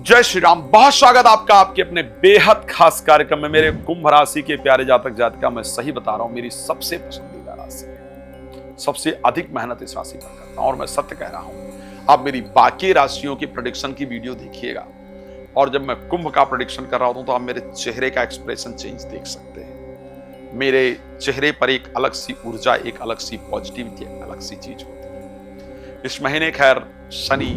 जय श्री राम। बहुत स्वागत आपका आपके अपने बेहद खास कार्यक्रम में। मेरे कुंभ राशि के प्यारे जातक जातिका, मैं सही बता रहा हूं, मेरी सबसे पसंदीदा राशि है। सबसे अधिक मेहनत इस राशि पर करता हूं और मैं सत्य कह रहा हूं। आप मेरी बाकी राशियों की प्रेडिक्शन की वीडियो देखिएगा और जब मैं कुंभ का प्रेडिक्शन कर रहा हूं तो आप मेरे चेहरे का एक्सप्रेशन चेंज देख सकते हैं। मेरे चेहरे पर एक अलग सी ऊर्जा, एक अलग सी पॉजिटिविटी, एक अलग सी चीज होती है। इस महीने खैर शनि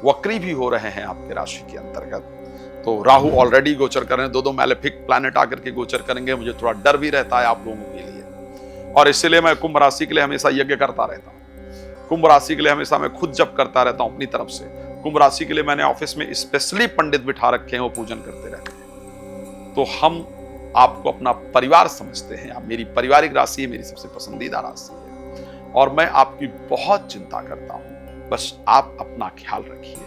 वक्री भी हो रहे हैं आपके राशि के अंतर्गत, तो राहु ऑलरेडी गोचर कर रहे हैं। दो मैलेफिक प्लैनेट आकर के गोचर करेंगे। मुझे थोड़ा डर भी रहता है आप लोगों के लिए, और इसलिए मैं कुंभ राशि के लिए हमेशा यज्ञ करता रहता हूँ। कुंभ राशि के लिए हमेशा मैं खुद जप करता रहता हूँ अपनी तरफ से। कुंभ राशि के लिए मैंने ऑफिस में स्पेशली पंडित बिठा रखे हैं, वो पूजन करते रहते हैं। तो हम आपको अपना परिवार समझते हैं। आप मेरी पारिवारिक राशि है, मेरी सबसे पसंदीदा राशि है और मैं आपकी बहुत चिंता करता हूँ। बस आप अपना ख्याल रखिए,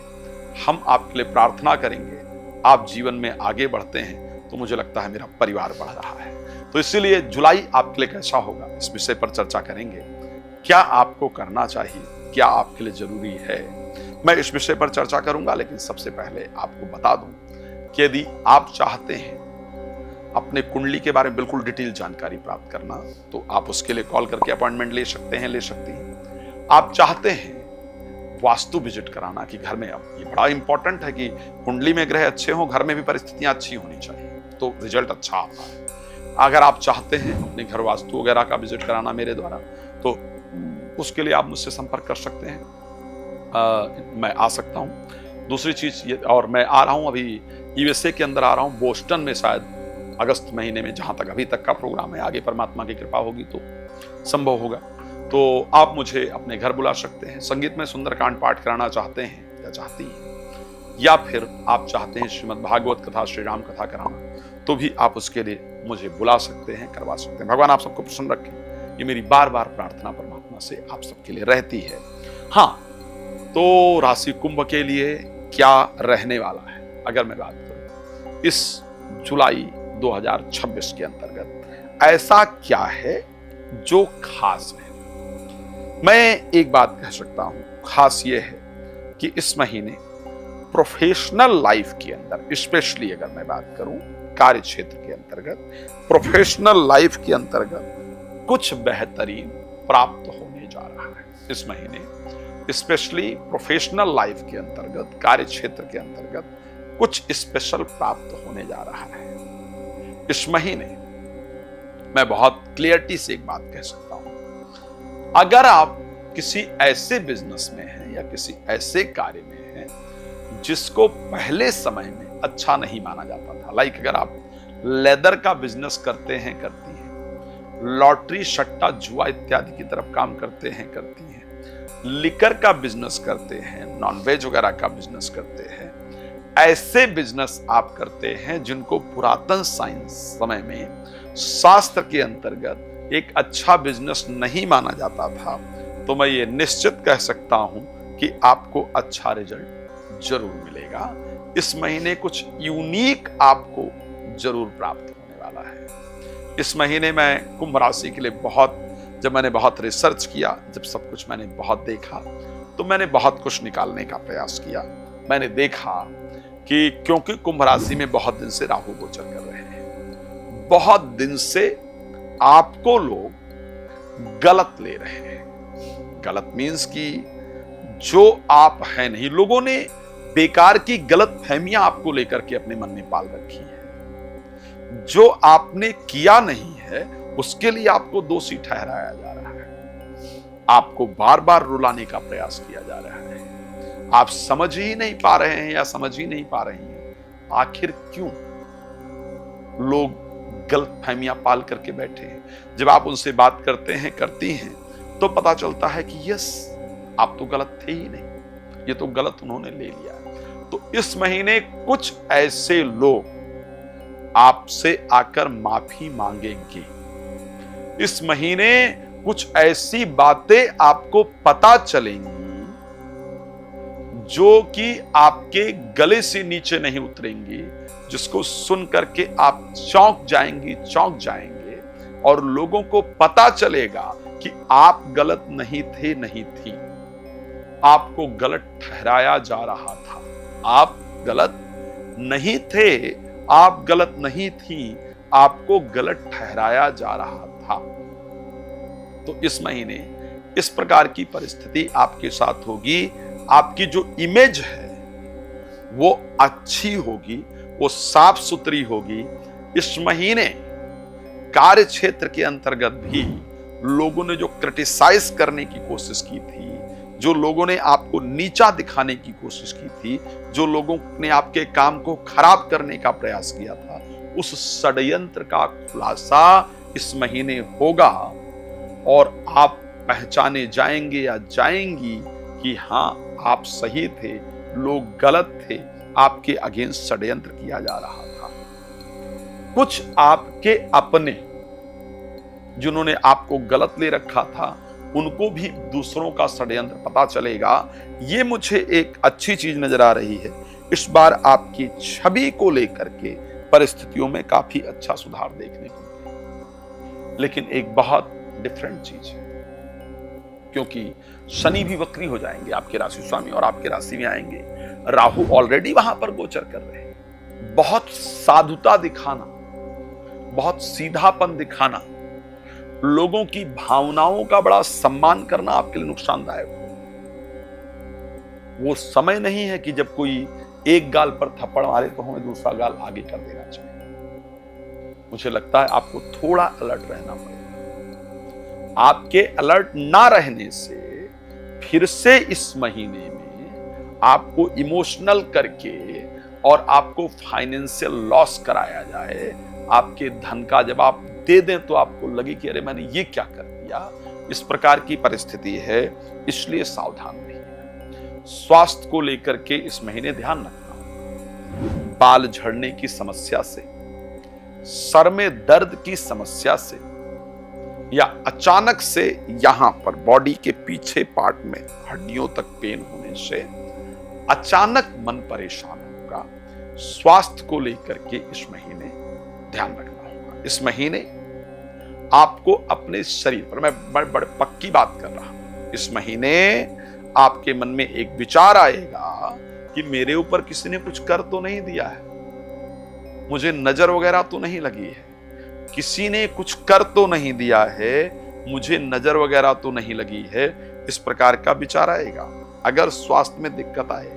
हम आपके लिए प्रार्थना करेंगे। आप जीवन में आगे बढ़ते हैं तो मुझे लगता है मेरा परिवार बढ़ रहा है। तो इसीलिए जुलाई आपके लिए कैसा होगा, इस विषय पर चर्चा करेंगे। क्या आपको करना चाहिए, क्या आपके लिए जरूरी है, मैं इस विषय पर चर्चा करूंगा। लेकिन सबसे पहले आपको बता दूं कि यदि आप चाहते हैं अपने कुंडली के बारे में बिल्कुल डिटेल जानकारी प्राप्त करना, तो आप उसके लिए कॉल करके अपॉइंटमेंट ले सकते हैं, ले सकती हैं। आप चाहते हैं वास्तु विजिट कराना कि घर में, अब ये बड़ा इंपॉर्टेंट है कि कुंडली में ग्रह अच्छे हों, घर में भी परिस्थितियां अच्छी होनी चाहिए, तो रिजल्ट अच्छा आता है। अगर आप चाहते हैं अपने घर वास्तु वगैरह का विजिट कराना मेरे द्वारा, तो उसके लिए आप मुझसे संपर्क कर सकते हैं। मैं आ सकता हूँ। दूसरी चीज ये, और मैं आ रहा हूँ अभी यूएसए के अंदर आ रहा हूँ, बोस्टन में, शायद अगस्त महीने में, जहां तक अभी तक का प्रोग्राम है। आगे परमात्मा की कृपा होगी तो संभव होगा। तो आप मुझे अपने घर बुला सकते हैं। संगीत में सुंदरकांड पाठ कराना चाहते हैं या चाहती हैं, या फिर आप चाहते हैं श्रीमद् भागवत कथा, श्री राम कथा कराना, तो भी आप उसके लिए मुझे बुला सकते हैं, करवा सकते हैं। भगवान आप सबको प्रसन्न रखें, ये मेरी बार बार प्रार्थना परमात्मा से आप सबके लिए रहती है। हाँ, तो राशि कुंभ के लिए क्या रहने वाला है, अगर मैं बात करूं इस जुलाई 2026 के अंतर्गत, ऐसा क्या है जो खास है। मैं एक बात कह सकता हूं, खास यह है कि इस महीने प्रोफेशनल लाइफ के अंदर, स्पेशली अगर मैं बात करूं कार्य क्षेत्र के अंतर्गत, प्रोफेशनल लाइफ के अंतर्गत कुछ बेहतरीन प्राप्त होने जा रहा है। इस महीने स्पेशली प्रोफेशनल लाइफ के अंतर्गत, कार्य क्षेत्र के अंतर्गत कुछ स्पेशल प्राप्त होने जा रहा है। इस महीने मैं बहुत क्लियरिटी से एक बात कह सकता हूं, अगर आप किसी ऐसे बिजनेस में हैं या किसी ऐसे कार्य में हैं जिसको पहले समय में अच्छा नहीं माना जाता था, लाइक अगर आप लेदर का बिजनेस करते हैं, करती हैं, लॉटरी, सट्टा, जुआ इत्यादि की तरफ काम करते हैं, करती हैं, लिकर का बिजनेस करते हैं, नॉनवेज वगैरह का बिजनेस करते हैं, ऐसे बिजनेस आप करते हैं जिनको पुरातन साइंस समय में, शास्त्र के अंतर्गत एक अच्छा बिजनेस नहीं माना जाता था, तो मैं ये निश्चित कह सकता हूं कि आपको अच्छा रिजल्ट जरूर मिलेगा। इस महीने कुछ यूनिक आपको जरूर प्राप्त होने वाला है। इस महीने मैं कुंभ राशि के लिए जब मैंने बहुत रिसर्च किया, जब सब कुछ मैंने बहुत देखा, तो मैंने बहुत कुछ निकालने का प्रयास किया। मैंने देखा कि क्योंकि कुंभ राशि में बहुत दिन से राहु गोचर कर रहे हैं, बहुत दिन से आपको लोग गलत ले रहे हैं। गलत मीन्स कि जो आप हैं नहीं, लोगों ने बेकार की गलत फहमियां आपको लेकर के अपने मन में पाल रखी है। जो आपने किया नहीं है उसके लिए आपको दोषी ठहराया जा रहा है, आपको बार बार रुलाने का प्रयास किया जा रहा है। आप समझ ही नहीं पा रहे हैं या समझ ही नहीं पा रही हैं आखिर क्यों लोग गलत फहमियां पाल करके बैठे हैं। जब आप उनसे बात करते हैं, करती हैं, तो पता चलता है कि यस, आप तो गलत थे ही नहीं, ये तो गलत उन्होंने ले लिया। तो इस महीने कुछ ऐसे लोग आपसे आकर माफी मांगेंगे। इस महीने कुछ ऐसी बातें आपको पता चलेंगी जो कि आपके गले से नीचे नहीं उतरेंगी, जिसको सुन करके आप चौंक जाएंगे और लोगों को पता चलेगा कि आप गलत नहीं थे, नहीं थी, आपको गलत ठहराया जा रहा था, आप गलत नहीं थे, आप गलत नहीं थी, आपको गलत ठहराया जा रहा था। तो इस महीने इस प्रकार की परिस्थिति आपके साथ होगी। आपकी जो इमेज है वो अच्छी होगी, वो साफ सुथरी होगी। इस महीने कार्य क्षेत्र के अंतर्गत भी लोगों ने जो क्रिटिसाइज करने की कोशिश की थी, जो लोगों ने आपको नीचा दिखाने की कोशिश की थी, जो लोगों ने आपके काम को खराब करने का प्रयास किया था, उस षड्यंत्र का खुलासा इस महीने होगा और आप पहचाने जाएंगे या जाएंगी कि हां, आप सही थे, लोग गलत थे, आपके अगेंस्ट षड्यंत्र किया जा रहा था। कुछ आपके अपने जिन्होंने आपको गलत ले रखा था, उनको भी दूसरों का षड्यंत्र पता चलेगा। ये मुझे एक अच्छी चीज नजर आ रही है। इस बार आपकी छवि को लेकर के परिस्थितियों में काफी अच्छा सुधार देखने को मिलेगा। लेकिन एक बहुत डिफरेंट चीज है, क्योंकि शनि भी वक्री हो जाएंगे आपके राशि स्वामी और आपके राशि में आएंगे। राहु ऑलरेडी वहां पर गोचर कर रहे हैं। बहुत साधुता दिखाना, बहुत सीधापन दिखाना, लोगों की भावनाओं का बड़ा सम्मान करना आपके लिए नुकसानदायक हो। वो समय नहीं है कि जब कोई एक गाल पर थप्पड़ मारे तो हमें दूसरा गाल आगे कर देना चाहिए। मुझे लगता है आपको थोड़ा अलर्ट रहना पड़ेगा। आपके अलर्ट ना रहने से फिर से इस महीने में आपको इमोशनल करके और आपको फाइनेंशियल लॉस कराया जाए। आपके धन का जब आप दे दें तो आपको लगे कि अरे मैंने ये क्या कर दिया। इस प्रकार की परिस्थिति है, इसलिए सावधान रहिए। स्वास्थ्य को लेकर के इस महीने ध्यान रखना। बाल झड़ने की समस्या से, सर में दर्द की समस्या से, या अचानक से यहां पर बॉडी के पीछे पार्ट में हड्डियों तक पेन होने से अचानक मन परेशान होगा। स्वास्थ्य को लेकर के इस महीने ध्यान रखना होगा। इस महीने आपको अपने शरीर पर, मैं बड़े पक्की बात कर रहा हूं, इस महीने आपके मन में एक विचार आएगा कि मेरे ऊपर किसी ने कुछ कर तो नहीं दिया है, मुझे नजर वगैरह तो नहीं लगी है, किसी ने कुछ कर तो नहीं दिया है, मुझे नजर वगैरह तो नहीं लगी है। इस प्रकार का विचार आएगा। अगर स्वास्थ्य में दिक्कत आए,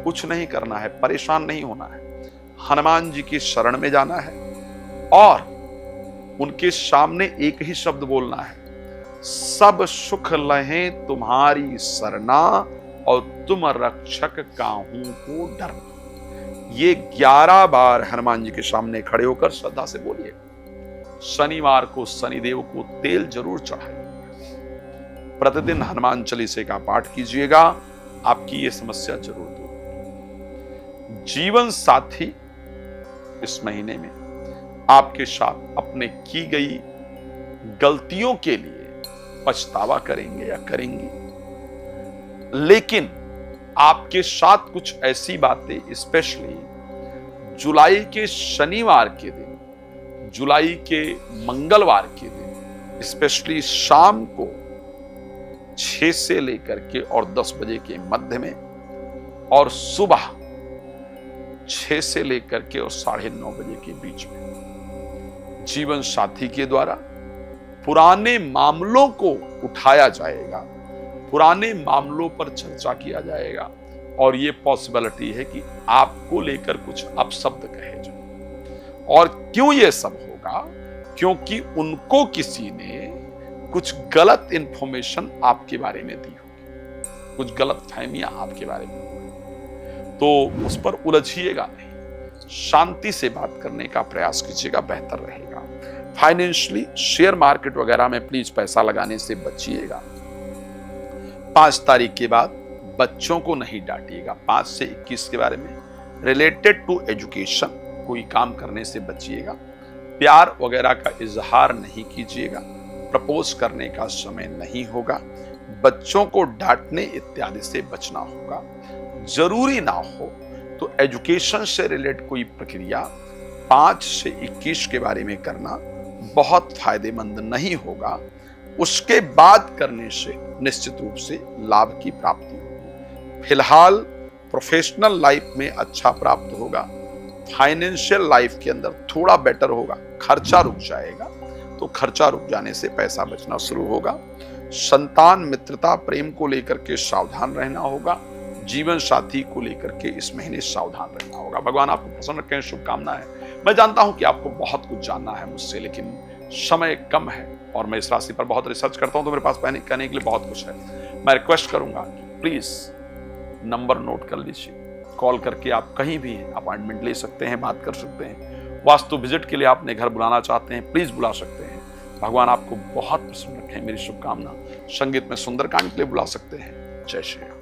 कुछ नहीं करना है, परेशान नहीं होना है, हनुमान जी की शरण में जाना है और उनके सामने एक ही शब्द बोलना है, सब सुख लहें तुम्हारी सरना और तुम रक्षक काहू को डरना। ये 11 बार हनुमान जी के सामने खड़े होकर श्रद्धा से बोलिए। शनिवार को शनिदेव को तेल जरूर चढ़ाइए। प्रतिदिन हनुमान चालीसा का पाठ कीजिएगा, आपकी ये समस्या जरूर दूर होगी। जीवन साथी इस महीने में आपके साथ अपने की गई गलतियों के लिए पछतावा करेंगे या करेंगी, लेकिन आपके साथ कुछ ऐसी बातें, स्पेशली जुलाई के शनिवार के दिन, जुलाई के मंगलवार के दिन, स्पेशली शाम को 6 से लेकर के और 10 बजे के मध्य में और सुबह 6 से लेकर के और 9:30 बजे के बीच में जीवन साथी के द्वारा पुराने मामलों को उठाया जाएगा, पुराने मामलों पर चर्चा किया जाएगा और ये पॉसिबिलिटी है कि आपको लेकर कुछ अपशब्द कहे जाए। और क्यों ये सब होगा? क्योंकि उनको किसी ने कुछ गलत इंफॉर्मेशन आपके बारे में दी होगी, कुछ गलत फहमियां आपके बारे में होगी, तो उस पर उलझिएगा नहीं, शांति से बात करने का प्रयास कीजिएगा, बेहतर रहेगा। फाइनेंशियली शेयर मार्केट वगैरह में प्लीज पैसा लगाने से बचिएगा। 5 तारीख के बाद बच्चों को नहीं डांटिएगा। 5 से 21 के बारे में रिलेटेड टू एजुकेशन कोई काम करने से बचिएगा। प्यार वगैरह का इजहार नहीं कीजिएगा। प्रपोज करने का समय नहीं होगा। बच्चों को डांटने इत्यादि से बचना होगा। जरूरी ना हो तो एजुकेशन से रिलेटेड कोई प्रक्रिया 5 से 21 के बारे में करना बहुत फायदेमंद नहीं होगा। उसके बाद करने से निश्चित रूप से लाभ की प्राप्ति होगी। फिलहाल प्रोफेशनल लाइफ में अच्छा प्राप्त होगा, फाइनेंशियल लाइफ के अंदर थोड़ा बेटर होगा, खर्चा रुक जाएगा, तो खर्चा रुक जाने से पैसा बचना शुरू होगा। संतान मित्रता प्रेम को लेकर के सावधान रहना होगा, जीवन साथी को लेकर के इस महीने सावधान रहना होगा। भगवान आपको प्रसन्न रखें, शुभकामनाएं। मैं जानता हूं कि आपको बहुत कुछ जानना है मुझसे, लेकिन समय कम है और मैं इस राशि पर बहुत रिसर्च करता हूं, तो मेरे पास कहने के लिए बहुत कुछ है। मैं रिक्वेस्ट करूंगा कि प्लीज नंबर नोट कर लीजिए, कॉल करके आप कहीं भी अपॉइंटमेंट ले सकते हैं, बात कर सकते हैं। वास्तु विजिट के लिए आपने घर बुलाना चाहते हैं, प्लीज बुला सकते हैं। भगवान आपको बहुत प्रसन्न रखें, मेरी शुभकामना। संगीत में सुंदरकांड के लिए बुला सकते हैं। जय श्री राम।